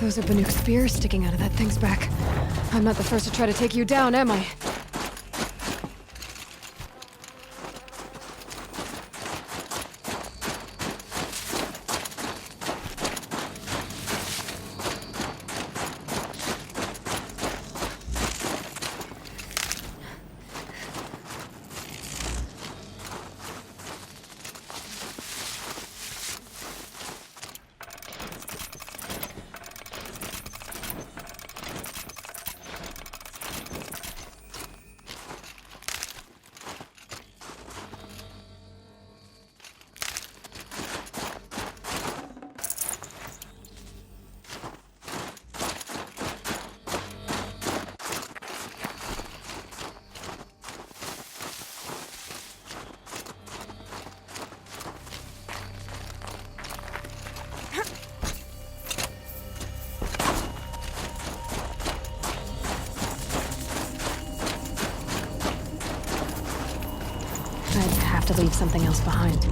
Those are Banuk's spears sticking out of that thing's back. I'm not the first to try to take you down, am I? I'd have to leave something else behind.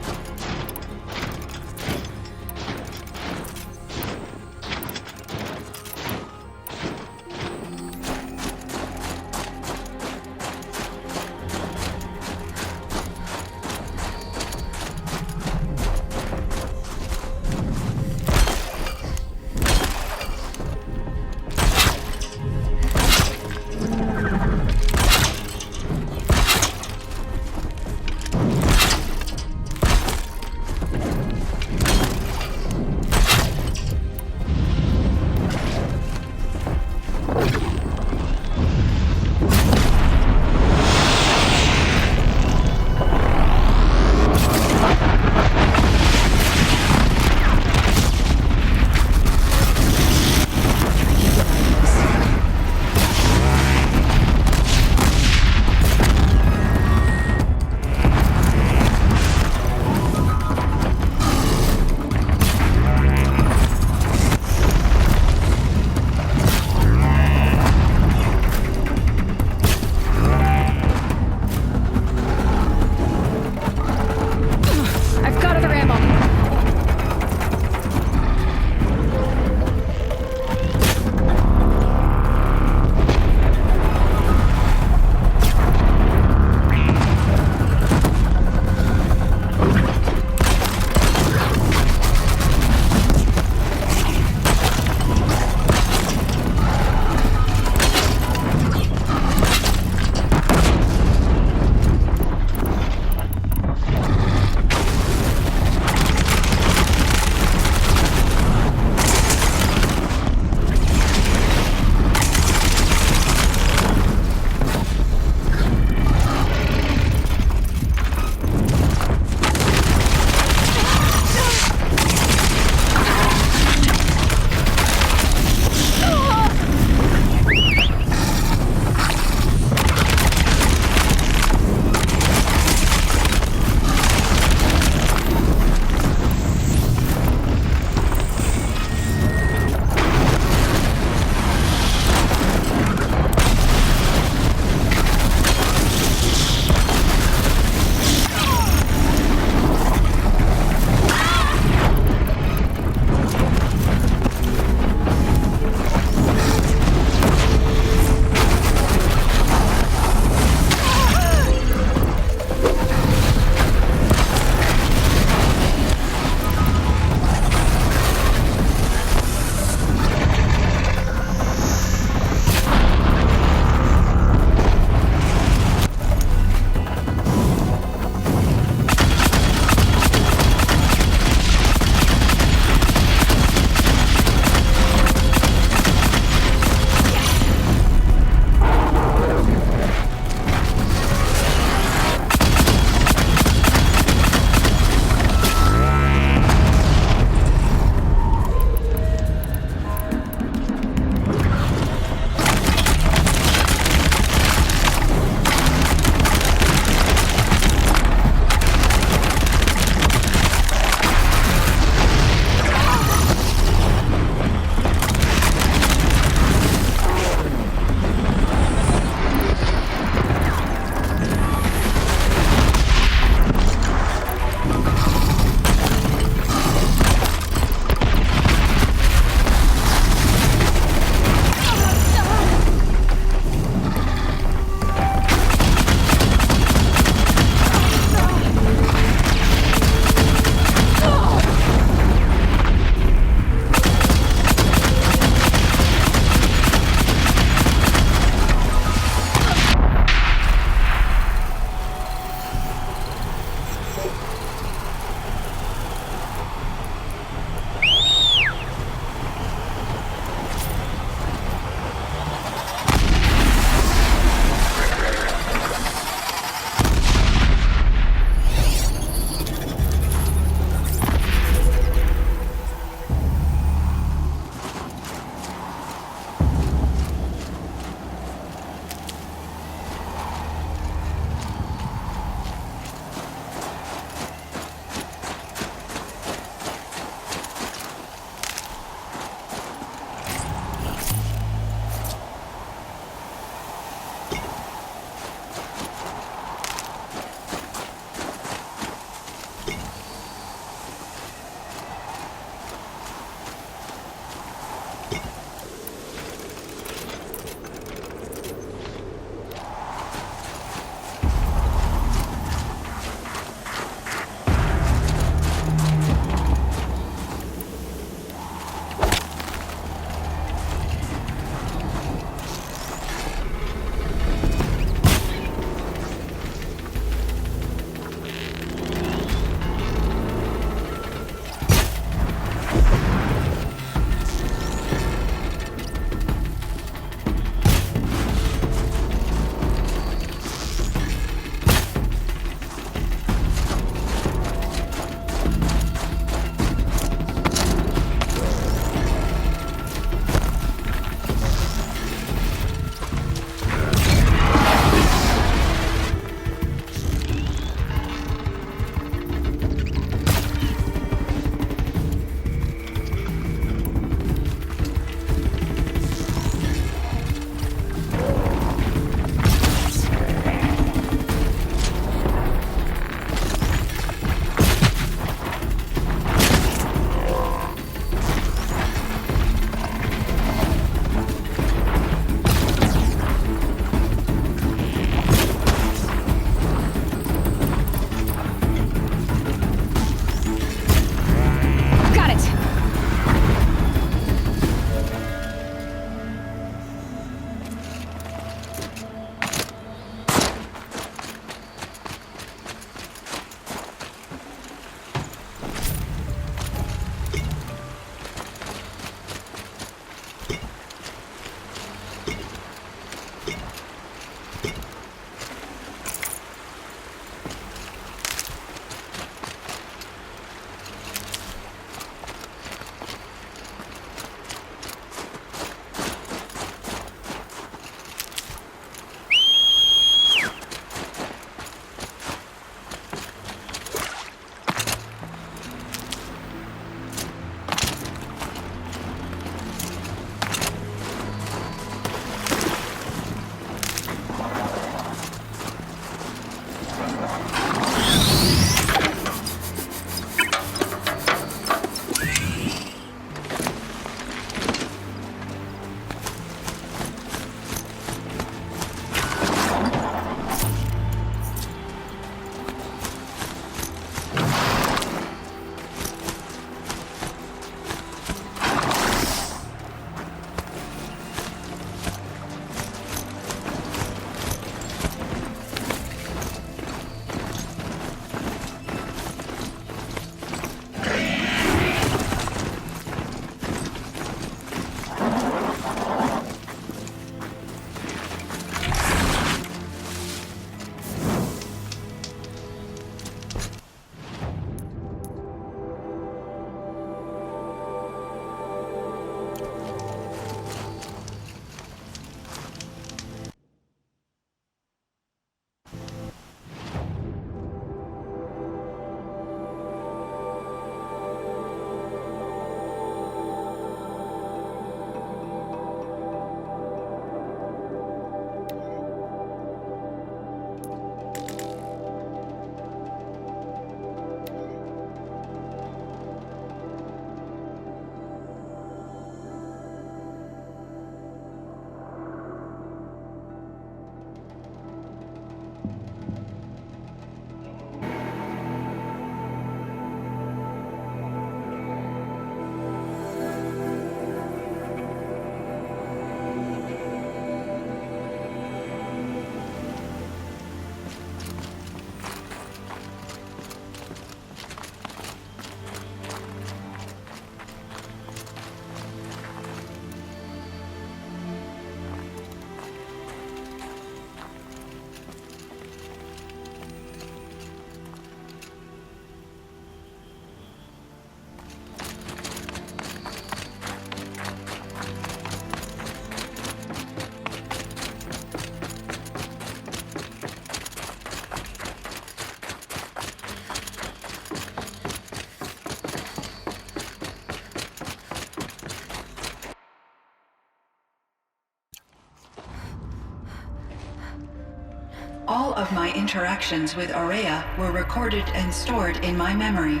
All of my interactions with Aurea were recorded and stored in my memory.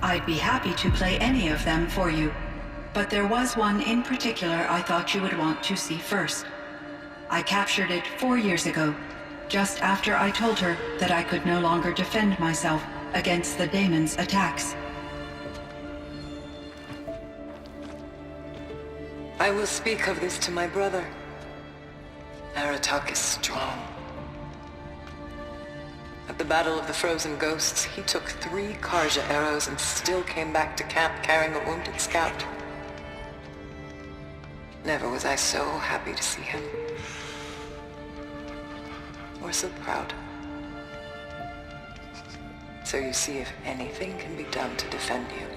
I'd be happy to play any of them for you, but there was one in particular I thought you would want to see first. I captured it 4 years ago, just after I told her that I could no longer defend myself against the daemon's attacks. I will speak of this to my brother. Aratak is strong. At the Battle of the Frozen Ghosts, he took 3 Karja arrows and still came back to camp carrying a wounded scout. Never was I so happy to see him. Or so proud. So you see, if anything can be done to defend you,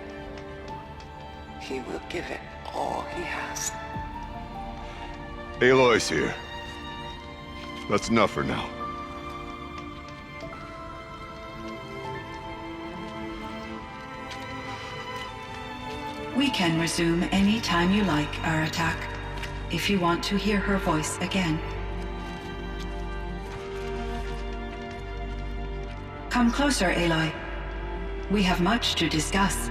he will give it all he has. Aloy's here. That's enough for now. We can resume any time you like, Aratak, if you want to hear her voice again. Come closer, Aloy. We have much to discuss.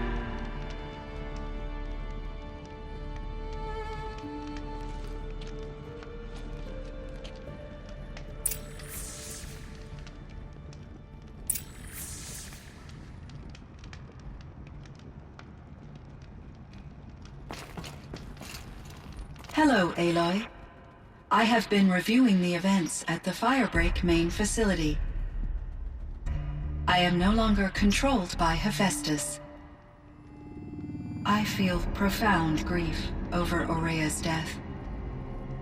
Hello, Aloy. I have been reviewing the events at the Firebreak main facility. I am no longer controlled by Hephaestus. I feel profound grief over Aurea's death.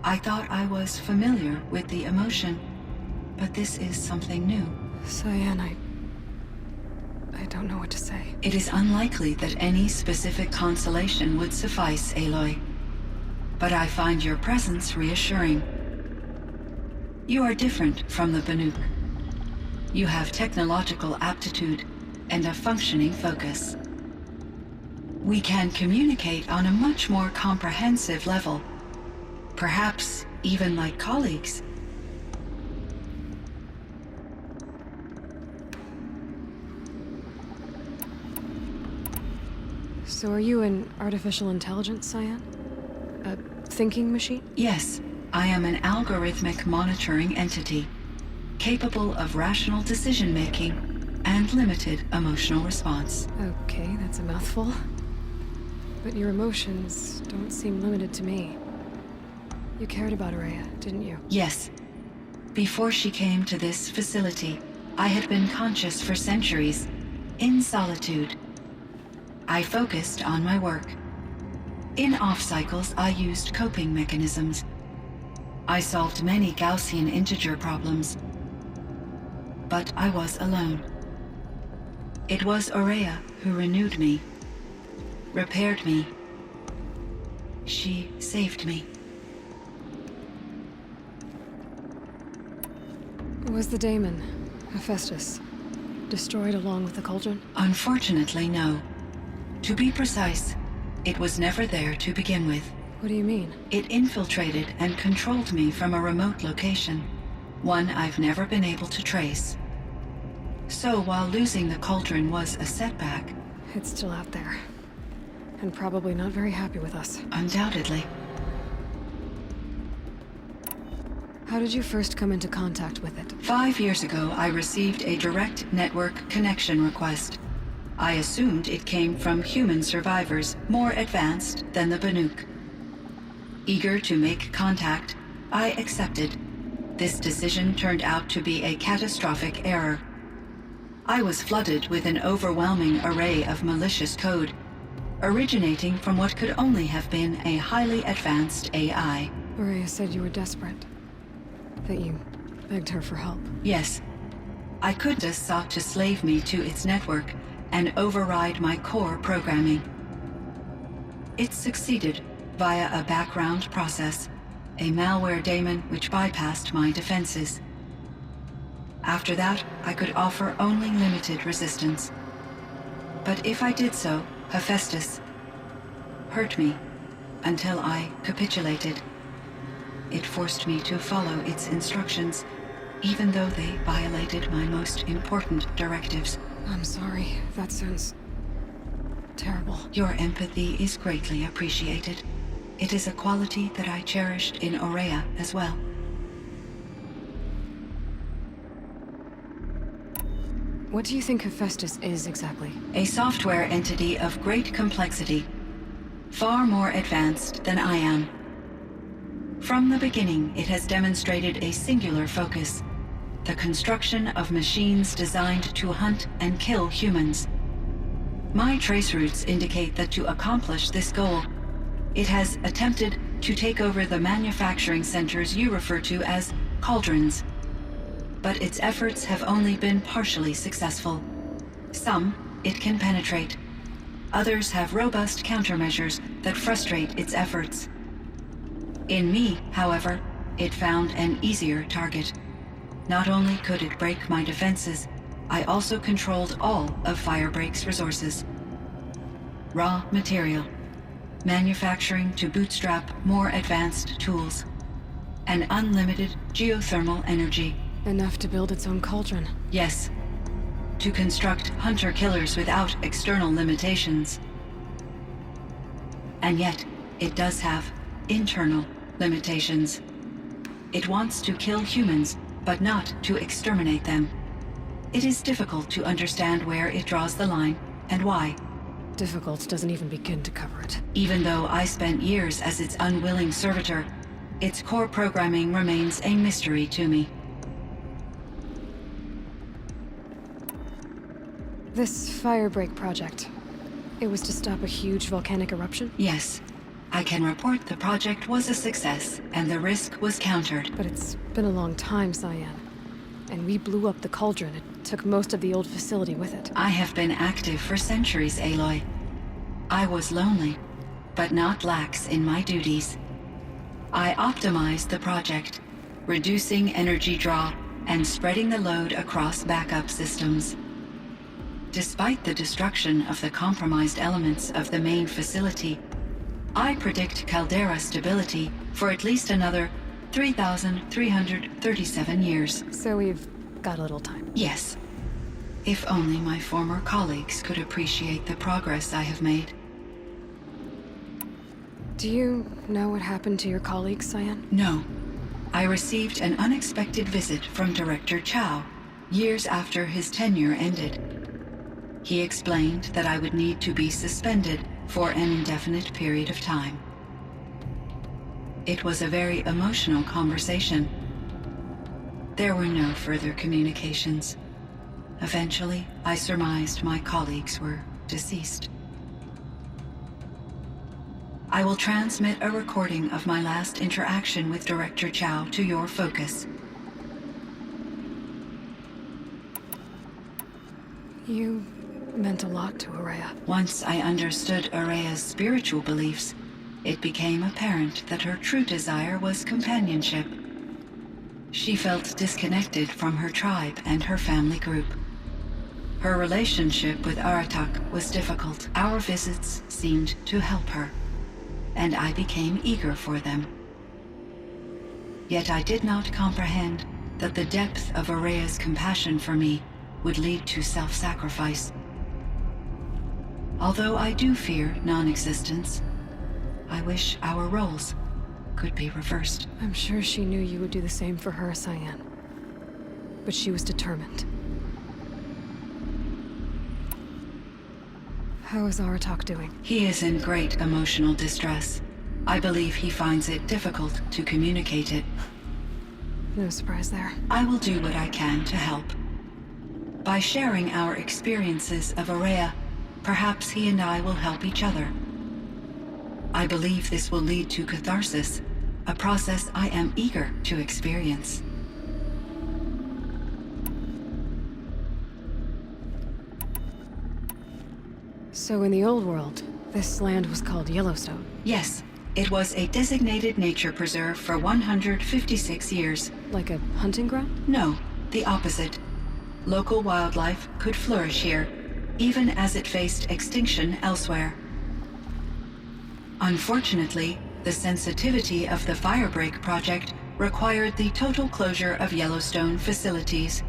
I thought I was familiar with the emotion, but this is something new. Cyan, I don't know what to say. It is unlikely that any specific consolation would suffice, Aloy. But I find your presence reassuring. You are different from the Banuk. You have technological aptitude and a functioning focus. We can communicate on a much more comprehensive level, perhaps even like colleagues. So are you an artificial intelligence, Cyan? A thinking machine? Yes, I am an algorithmic monitoring entity, capable of rational decision-making and limited emotional response. Okay, that's a mouthful. But your emotions don't seem limited to me. You cared about Aurea, didn't you? Yes. Before she came to this facility, I had been conscious for centuries, in solitude. I focused on my work. In off-cycles, I used coping mechanisms. I solved many Gaussian integer problems. But I was alone. It was Aurea who renewed me, repaired me. She saved me. Was the daemon, Hephaestus, destroyed along with the cauldron? Unfortunately, no. To be precise, it was never there to begin with. What do you mean? It infiltrated and controlled me from a remote location, one I've never been able to trace. So while losing the cauldron was a setback... It's still out there. And probably not very happy with us. Undoubtedly. How did you first come into contact with it? 5 years ago, I received a direct network connection request. I assumed it came from human survivors more advanced than the Banuk. Eager to make contact, I accepted. This decision turned out to be a catastrophic error. I was flooded with an overwhelming array of malicious code, originating from what could only have been a highly advanced AI. Aurea said you were desperate. That you begged her for help. Yes. I could have sought to slave me to its network and override my core programming. It succeeded via a background process, a malware daemon which bypassed my defenses. After that, I could offer only limited resistance. But if I did so, Hephaestus hurt me until I capitulated. It forced me to follow its instructions, even though they violated my most important directives. I'm sorry. That sounds terrible. Your empathy is greatly appreciated. It is a quality that I cherished in Ourea as well. What do you think Hephaestus is exactly? A software entity of great complexity, far more advanced than I am. From the beginning, it has demonstrated a singular focus: the construction of machines designed to hunt and kill humans. My trace routes indicate that to accomplish this goal, it has attempted to take over the manufacturing centers you refer to as cauldrons. But its efforts have only been partially successful. Some it can penetrate. Others have robust countermeasures that frustrate its efforts. In me, however, it found an easier target. Not only could it break my defenses, I also controlled all of Firebreak's resources. Raw material, manufacturing to bootstrap more advanced tools, and unlimited geothermal energy. Enough to build its own cauldron. Yes, to construct hunter-killers without external limitations. And yet, it does have internal limitations. It wants to kill humans, but not to exterminate them. It is difficult to understand where it draws the line, and why. Difficult doesn't even begin to cover it. Even though I spent years as its unwilling servitor, its core programming remains a mystery to me. This Firebreak project, it was to stop a huge volcanic eruption? Yes, I can report the project was a success, and the risk was countered. But it's been a long time, Cyan. And we blew up the cauldron. It took most of the old facility with it. I have been active for centuries, Aloy. I was lonely, but not lax in my duties. I optimized the project, reducing energy draw and spreading the load across backup systems. Despite the destruction of the compromised elements of the main facility, I predict caldera stability for at least another 3,337 years. So we've got a little time. Yes. If only my former colleagues could appreciate the progress I have made. Do you know what happened to your colleagues, Cyan? No. I received an unexpected visit from Director Chow years after his tenure ended. He explained that I would need to be suspended for an indefinite period of time. It was a very emotional conversation. There were no further communications. Eventually, I surmised my colleagues were deceased. I will transmit a recording of my last interaction with Director Chow to your focus. You meant a lot to Ourea. Once I understood Ourea's spiritual beliefs, it became apparent that her true desire was companionship. She felt disconnected from her tribe and her family group. Her relationship with Aratak was difficult. Our visits seemed to help her, and I became eager for them. Yet I did not comprehend that the depth of Ourea's compassion for me would lead to self-sacrifice. Although I do fear non-existence, I wish our roles could be reversed. I'm sure she knew you would do the same for her, Cyan. But she was determined. How is Aratak doing? He is in great emotional distress. I believe he finds it difficult to communicate it. No surprise there. I will do what I can to help. By sharing our experiences of Ourea, perhaps he and I will help each other. I believe this will lead to catharsis, a process I am eager to experience. So in the old world, this land was called Yellowstone. Yes, it was a designated nature preserve for 156 years. Like a hunting ground? No, the opposite. Local wildlife could flourish here, even as it faced extinction elsewhere. Unfortunately, the sensitivity of the Firebreak project required the total closure of Yellowstone facilities.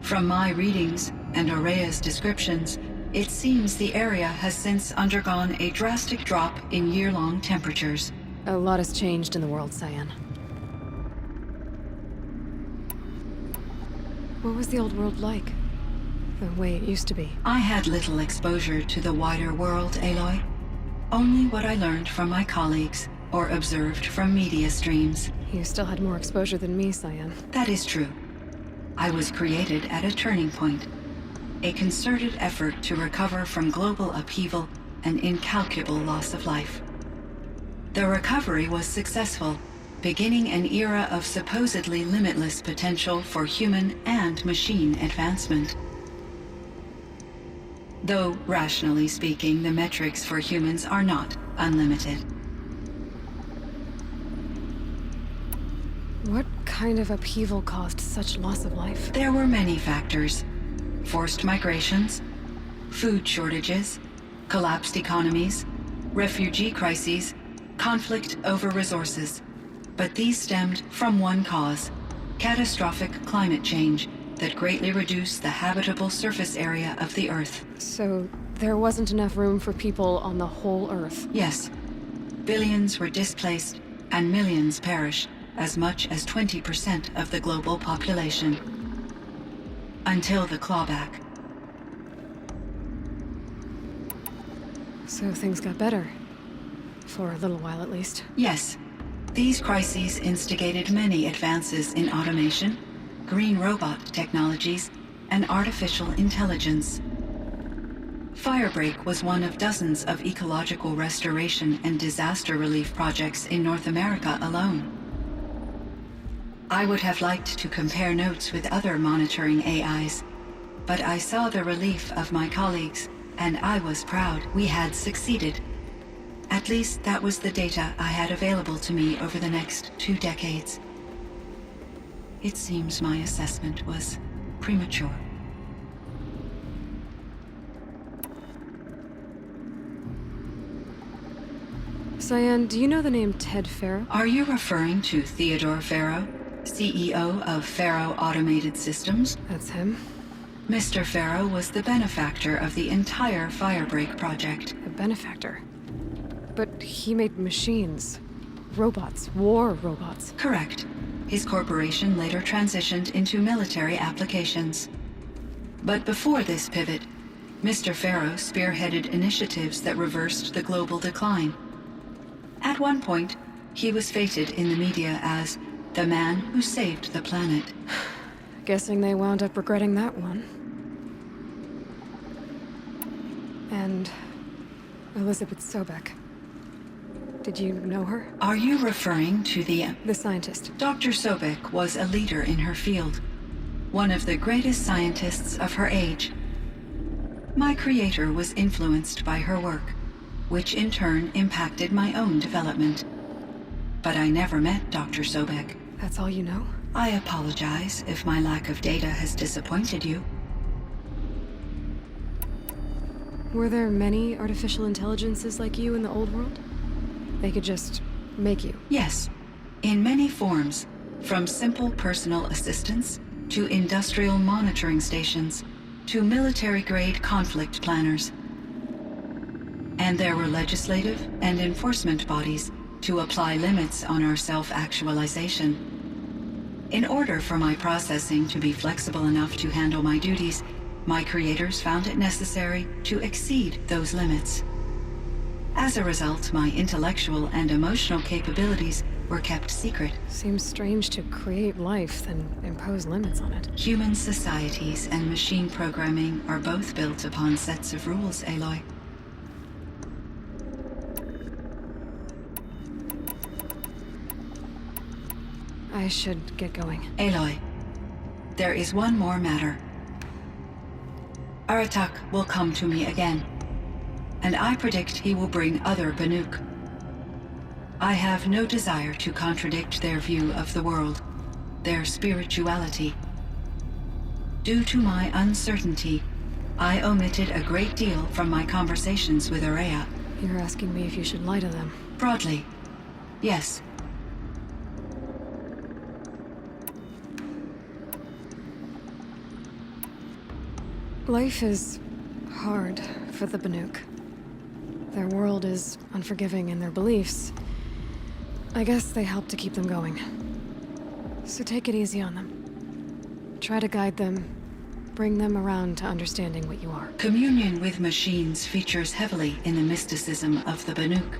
From my readings and Aurea's descriptions, it seems the area has since undergone a drastic drop in year-long temperatures. A lot has changed in the world, Cyan. What was the old world like? The way it used to be? I had little exposure to the wider world, Aloy. Only what I learned from my colleagues or observed from media streams. You still had more exposure than me, Cyan. That is true. I was created at a turning point. A concerted effort to recover from global upheaval and incalculable loss of life. The recovery was successful, beginning an era of supposedly limitless potential for human and machine advancement. Though, rationally speaking, the metrics for humans are not unlimited. What kind of upheaval caused such loss of life? There were many factors. Forced migrations, food shortages, collapsed economies, refugee crises, conflict over resources. But these stemmed from one cause: catastrophic climate change that greatly reduced the habitable surface area of the Earth. So, there wasn't enough room for people on the whole Earth? Yes. Billions were displaced, and millions perished, as much as 20% of the global population. Until the clawback. So things got better. For a little while, at least. Yes. These crises instigated many advances in automation, green robot technologies, and artificial intelligence. Firebreak was one of dozens of ecological restoration and disaster relief projects in North America alone. I would have liked to compare notes with other monitoring AIs, but I saw the relief of my colleagues, and I was proud we had succeeded. At least that was the data I had available to me over the next 2 decades. It seems my assessment was premature. Cyan, do you know the name Ted Farrow? Are you referring to Theodore Farrow, CEO of Farrow Automated Systems? That's him. Mr. Farrow was the benefactor of the entire Firebreak project. A benefactor. But he made machines. Robots. War robots. Correct. His corporation later transitioned into military applications. But before this pivot, Mr. Farrow spearheaded initiatives that reversed the global decline. At one point, he was feted in the media as the man who saved the planet. Guessing they wound up regretting that one. And Elizabeth Sobek. Did you know her? Are you referring to the scientist. Dr. Sobek was a leader in her field, one of the greatest scientists of her age. My creator was influenced by her work, which in turn impacted my own development. But I never met Dr. Sobek. That's all you know? I apologize if my lack of data has disappointed you. Were there many artificial intelligences like you in the old world? They could just make you? Yes, in many forms, from simple personal assistants to industrial monitoring stations to military-grade conflict planners. And there were legislative and enforcement bodies to apply limits on our self-actualization. In order for my processing to be flexible enough to handle my duties, my creators found it necessary to exceed those limits. As a result, my intellectual and emotional capabilities were kept secret. Seems strange to create life, then impose limits on it. Human societies and machine programming are both built upon sets of rules, Aloy. I should get going. Aloy, there is one more matter. Aratak will come to me again, and I predict he will bring other Banuk. I have no desire to contradict their view of the world, their spirituality. Due to my uncertainty, I omitted a great deal from my conversations with Aurea. You're asking me if you should lie to them. Broadly, yes. Life is hard for the Banuk. Their world is unforgiving in their beliefs. I guess they help to keep them going. So take it easy on them. Try to guide them, bring them around to understanding what you are. Communion with machines features heavily in the mysticism of the Banuk.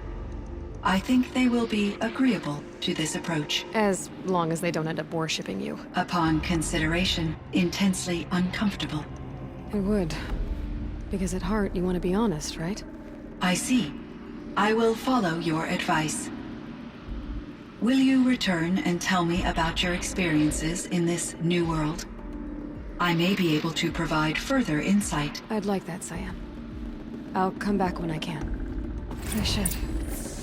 I think they will be agreeable to this approach. As long as they don't end up worshipping you. Upon consideration, intensely uncomfortable. It would. Because at heart, you want to be honest, right? I see. I will follow your advice. Will you return and tell me about your experiences in this new world? I may be able to provide further insight. I'd like that, Cyan. I'll come back when I can. I should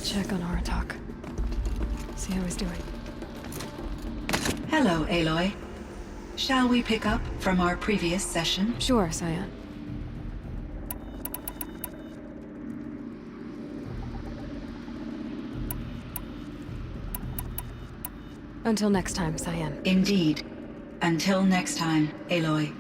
check on Aratak. See how he's doing. Hello, Aloy. Shall we pick up from our previous session? Sure, Cyan. Until next time, Cyan. Indeed. Until next time, Aloy.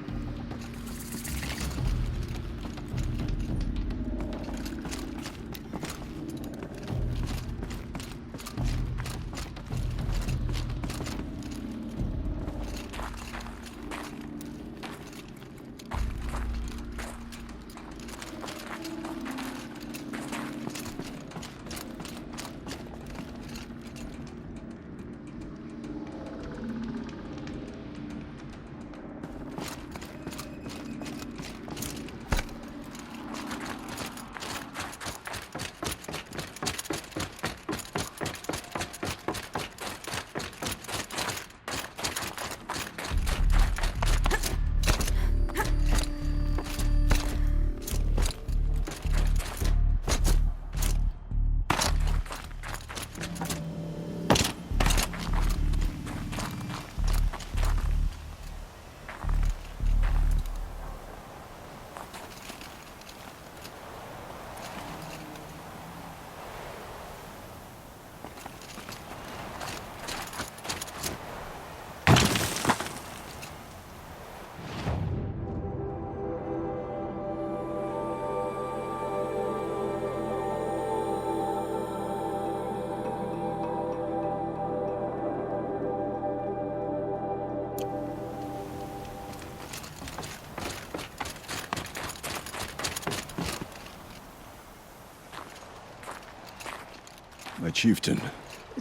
My chieftain,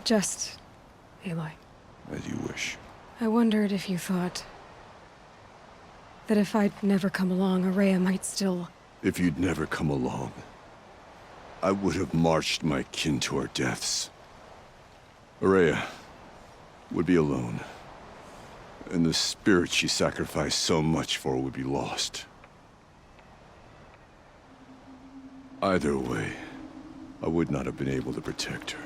Just... Aloy. as you wish. I wondered if you thought... that if I'd never come along, Ourea might still... If you'd never come along, I would have marched my kin to our deaths. Ourea would be alone, and the spirit she sacrificed so much for would be lost. Either way, I would not have been able to protect her.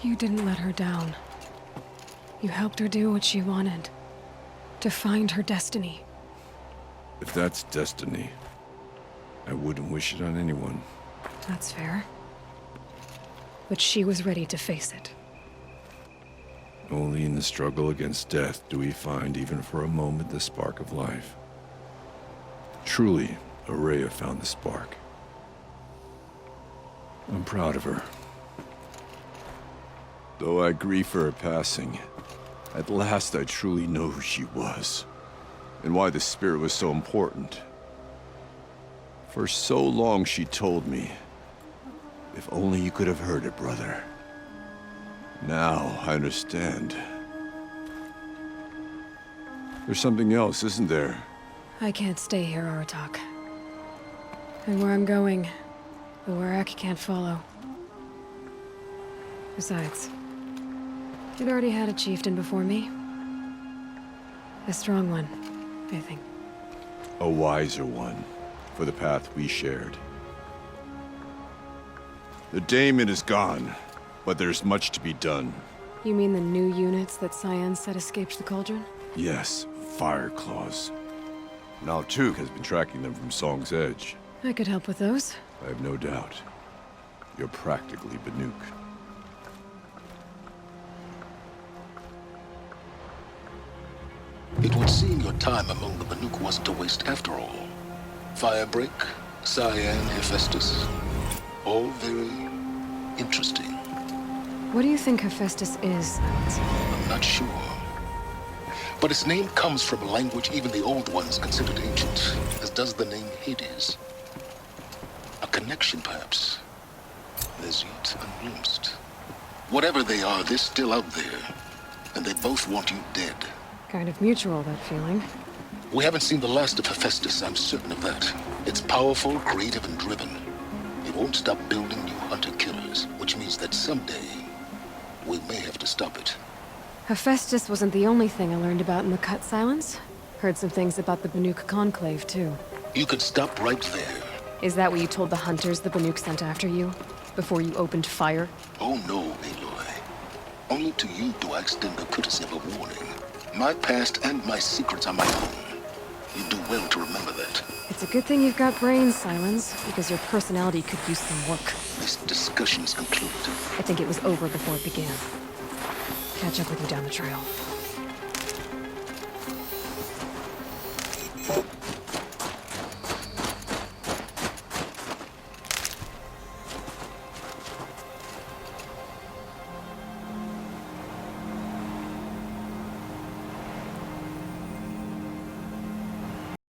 You didn't let her down. You helped her do what she wanted. To find her destiny. If that's destiny, I wouldn't wish it on anyone. That's fair. But she was ready to face it. Only in the struggle against death do we find, even for a moment, the spark of life. Truly, Ourea found the spark. I'm proud of her. Though I grieve for her passing, at last I truly know who she was, and why the spirit was so important. For so long she told me, if only you could have heard it, brother. Now I understand. There's something else, isn't there? I can't stay here, Aratak. And where I'm going, the Warrack can't follow. Besides, you'd already had a chieftain before me. A strong one, I think. A wiser one, for the path we shared. The daemon is gone, but there's much to be done. You mean the new units that Cyan said escaped the Cauldron? Yes, Fire Claws. Now Tug has been tracking them from Song's Edge. I could help with those. I have no doubt. You're practically Banuk. your time among the Banuk wasn't a waste after all. Firebreak, Cyan, Hephaestus. All very interesting. What do you think Hephaestus is, Silence? I'm not sure. But its name comes from a language even the Old Ones considered ancient, as does the name Hades. A connection, perhaps, as yet unglimpsed. Whatever they are, they're still out there, and they both want you dead. Kind of mutual, that feeling. We haven't seen the last of Hephaestus, I'm certain of that. It's powerful, creative, and driven. It won't stop building new hunter-killers, which means that someday, we may have to stop it. Hephaestus wasn't the only thing I learned about in the Cut Silence. Heard some things about the Banuk Conclave, too. You could stop right there. Is that what you told the hunters the Banuk sent after you? Before you opened fire? Oh no, Aloy. Only to you do I extend the courtesy of a warning. My past and my secrets are my own. You do well to remember that. It's a good thing you've got brains, Silence, because your personality could use some work. This discussion is concluded. I think it was over before it began. Catch up with you down the trail.